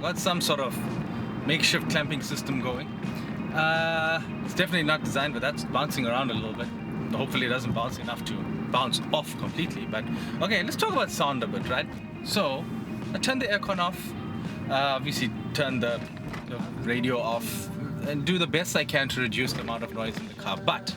got some sort of makeshift clamping system going. It's definitely not designed, but that's bouncing around a little bit. Hopefully it doesn't bounce enough to bounce off completely. But okay, let's talk about sound a bit, right? So I turned the aircon off, obviously turn the radio off, and do the best I can to reduce the amount of noise in the car. But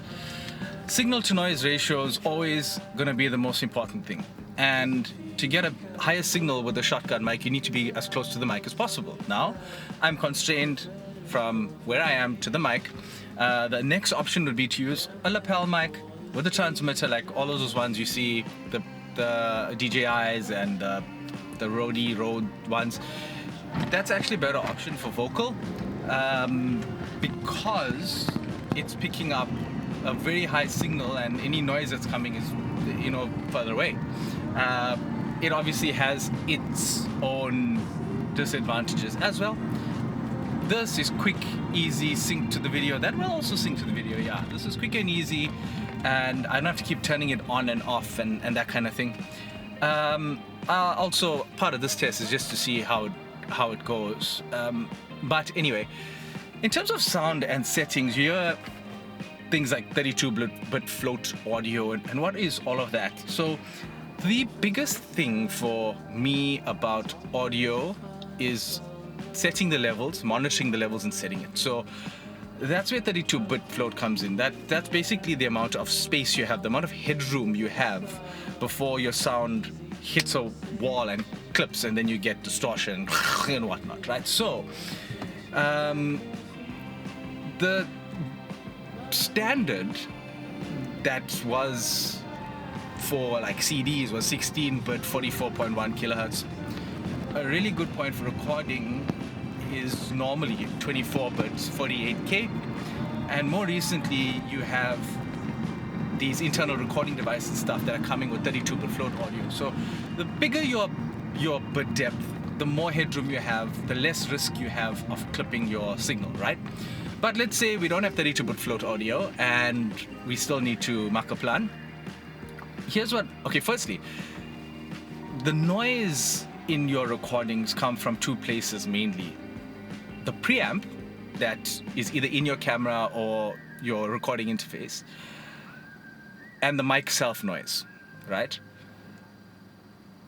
signal to noise ratio is always going to be the most important thing. And to get a higher signal with a shotgun mic, you need to be as close to the mic as possible. Now, I'm constrained from where I am to the mic. The next option would be to use a lapel mic with a transmitter, like all of those ones you see, the DJIs and the Rode ones. That's actually a better option for vocal, because it's picking up a very high signal, and any noise that's coming is, further away. It obviously has its own disadvantages as well. This is quick, easy sync to the video. That will also sync to the video, yeah. This is quick and easy, and I don't have to keep turning it on and off and that kind of thing. Also, part of this test is just to see how it goes. But anyway, in terms of sound and settings, you hear things like 32-bit float audio, and what is all of that? So the biggest thing for me about audio is setting the levels, monitoring the levels and setting it. So that's where 32-bit float comes in. That's basically the amount of space you have, the amount of headroom you have before your sound hits a wall and clips, and then you get distortion and whatnot, right? So the standard that was for like CDs was 16-bit 44.1 kilohertz. A really good point for recording is normally 24 bits 48K, and more recently you have these internal recording devices stuff that are coming with 32-bit float audio. So the bigger your bit depth, the more headroom you have, the less risk you have of clipping your signal, right? But let's say we don't have 32-bit float audio and we still need to muck a plan. Firstly, the noise in your recordings come from two places mainly. The preamp that is either in your camera or your recording interface, and the mic self noise, right?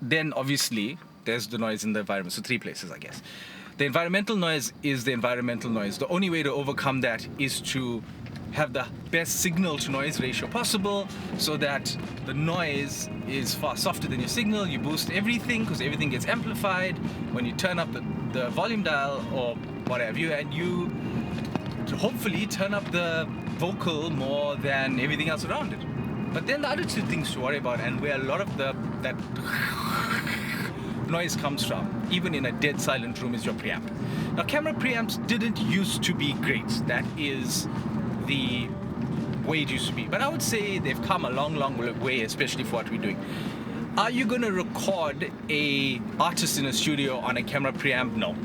Then obviously there's the noise in the environment, so three places, I guess. The environmental noise is the environmental noise. The only way to overcome that is to have the best signal to noise ratio possible, so that the noise is far softer than your signal. You boost everything because everything gets amplified when you turn up the volume dial or whatever, and you hopefully turn up the vocal more than everything else around it. But then the other two things to worry about, and where a lot of that noise comes from, even in a dead silent room, is your preamp. Now, camera preamps didn't used to be great. That is the way it used to be. But I would say they've come a long, long way, especially for what we're doing. Are you going to record a artist in a studio on a camera preamp? No.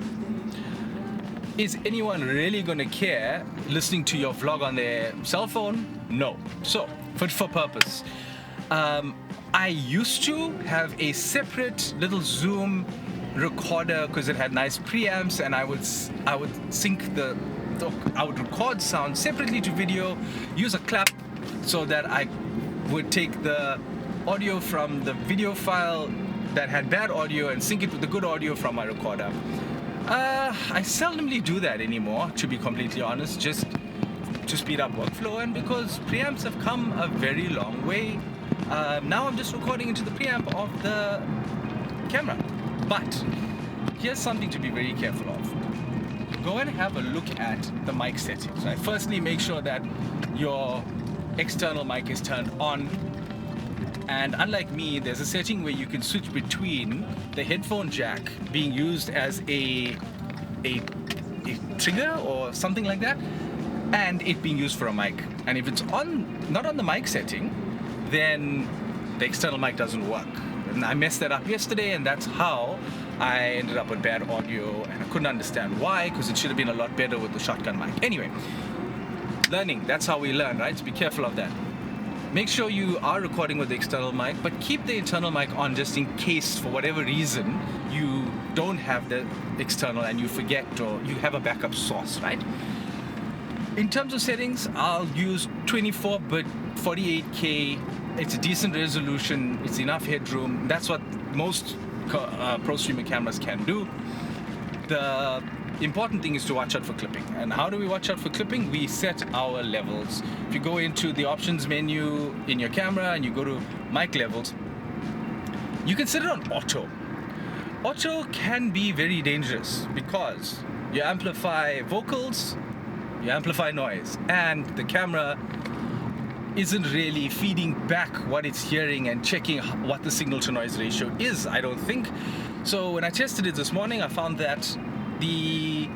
Is anyone really going to care listening to your vlog on their cell phone? No. So, fit for purpose. I used to have a separate little Zoom recorder because it had nice preamps, and I would record sound separately to video, use a clap so that I would take the audio from the video file that had bad audio and sync it with the good audio from my recorder. I seldomly do that anymore, to be completely honest, just to speed up workflow, and because preamps have come a very long way. Now I'm just recording into the preamp of the camera. But here's something to be very careful of. Go and have a look at the mic settings, right? Firstly, make sure that your external mic is turned on. And unlike me, there's a setting where you can switch between the headphone jack being used as a trigger or something like that, and it being used for a mic. And if it's not on the mic setting, then the external mic doesn't work. And I messed that up yesterday, and that's how I ended up with bad audio, and I couldn't understand why, because it should have been a lot better with the shotgun mic. Anyway, learning, that's how we learn, right? So be careful of that. Make sure you are recording with the external mic, but keep the internal mic on just in case, for whatever reason, you don't have the external and you forget, or you have a backup source, right? In terms of settings, I'll use 24-bit 48K. It's a decent resolution, it's enough headroom. That's what most pro streamer cameras can do. The important thing is to watch out for clipping. And how do we watch out for clipping? We set our levels. If you go into the options menu in your camera and you go to mic levels, you can set it on auto. Auto can be very dangerous because you amplify vocals, you amplify noise, and the camera isn't really feeding back what it's hearing and checking what the signal to noise ratio is, I don't think. So when I tested it this morning, I found that the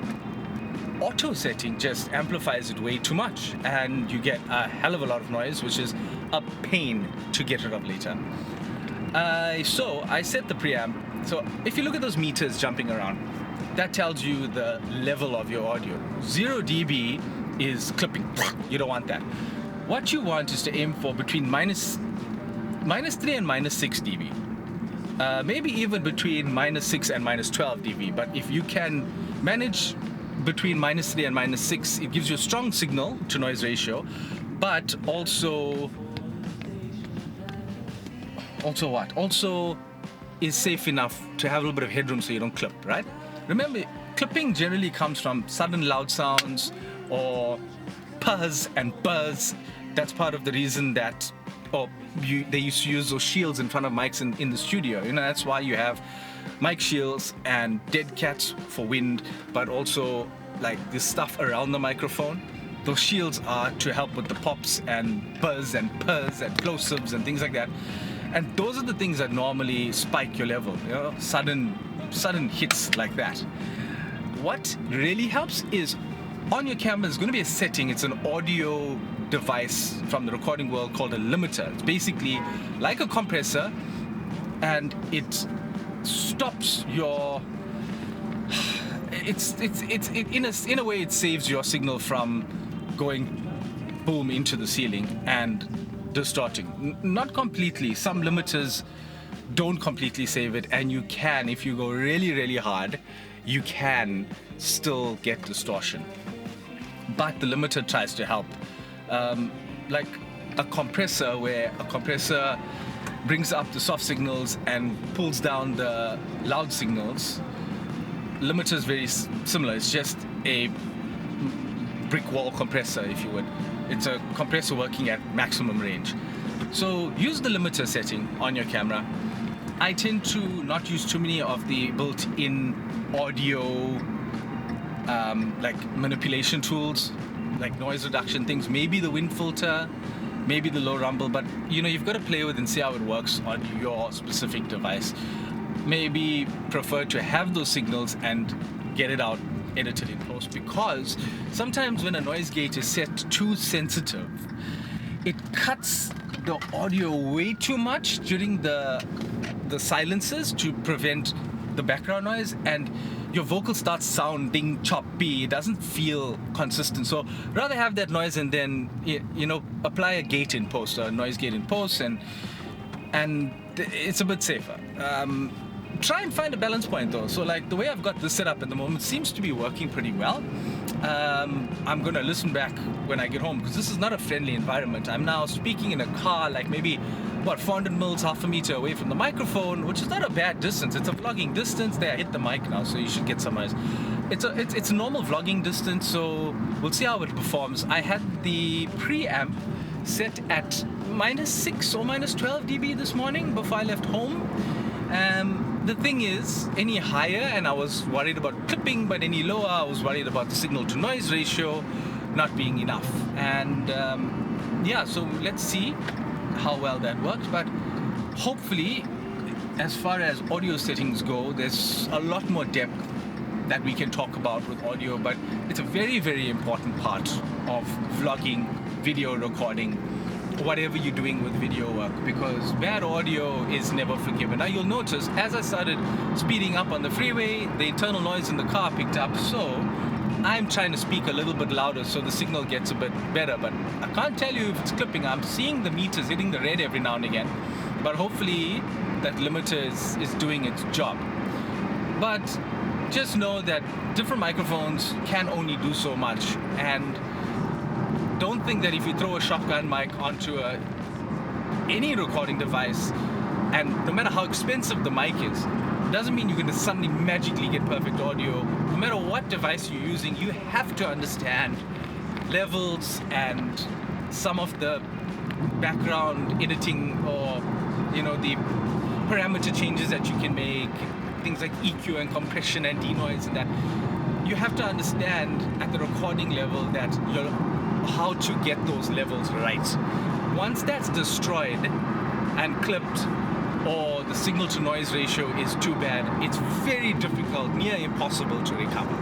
auto setting just amplifies it way too much, and you get a hell of a lot of noise, which is a pain to get rid of later. So I set the preamp. So if you look at those meters jumping around, that tells you the level of your audio. 0 dB is clipping. You don't want that. What you want is to aim for between minus 3 and minus 6 dB. Maybe even between minus 6 and minus 12 dB. But if you can manage between minus 3 and minus 6, it gives you a strong signal to noise ratio, but also what? Also is safe enough to have a little bit of headroom so you don't clip, right? Remember, clipping generally comes from sudden loud sounds or puzz and buzz. That's part of the reason that they used to use those shields in front of mics in the studio. You know, that's why you have mic shields and dead cats for wind, but also like this stuff around the microphone. Those shields are to help with the pops and buzz and puzz and plosives and things like that. And those are the things that normally spike your level, you know, sudden hits like that. What really helps is on your camera, there's going to be a setting. It's an audio device from the recording world called a limiter. It's basically like a compressor, and it stops your. In a way, it saves your signal from going boom into the ceiling and distorting. Not completely. Some limiters don't completely save it, and you can, if you go really, really hard, you can still get distortion. But the limiter tries to help. Like a compressor, where a compressor brings up the soft signals and pulls down the loud signals. Limiter is very similar. It's just a brick wall compressor, if you would. It's a compressor working at maximum range. So use the limiter setting on your camera. I tend to not use too many of the built-in audio like manipulation tools, like noise reduction things, maybe the wind filter, maybe the low rumble, but you know, you've got to play with and see how it works on your specific device. Maybe prefer to have those signals and get it out edited in post, because sometimes when a noise gate is set too sensitive, it cuts the audio way too much during the silences to prevent the background noise, and your vocal starts sounding choppy. It doesn't feel consistent. So rather have that noise and then, you know, apply a gate in post, or a noise gate in post, and it's a bit safer. Try and find a balance point though. So like the way I've got this set up at the moment seems to be working pretty well. I'm gonna listen back when I get home, because this is not a friendly environment. I'm now speaking in a car, like maybe 400 mils, half a meter away from the microphone, which is not a bad distance. It's a vlogging distance. There, I hit the mic now, so you should get some noise. It's a normal vlogging distance, so we'll see how it performs. I had the preamp set at -6 or -12 dB this morning before I left home. The thing is, any higher, and I was worried about clipping, but any lower, I was worried about the signal to noise ratio not being enough. And yeah, so let's see how well that works. But hopefully, as far as audio settings go, there's a lot more depth that we can talk about with audio, but it's a very, very important part of vlogging, video recording, whatever you're doing with video work, because bad audio is never forgiven. Now you'll notice as I started speeding up on the freeway, the internal noise in the car picked up, so I'm trying to speak a little bit louder so the signal gets a bit better, but I can't tell you if it's clipping. I'm seeing the meters hitting the red every now and again, but hopefully that limiter is doing its job. But just know that different microphones can only do so much, and don't think that if you throw a shotgun mic onto any recording device, and no matter how expensive the mic is, doesn't mean you're going to suddenly magically get perfect audio. No matter what device you're using, you have to understand levels and some of the background editing, or the parameter changes that you can make, things like EQ and compression and denoise, and that you have to understand at the recording level that how to get those levels right. Once that's destroyed and clipped, or the signal to noise ratio is too bad, it's very difficult, near impossible to recover.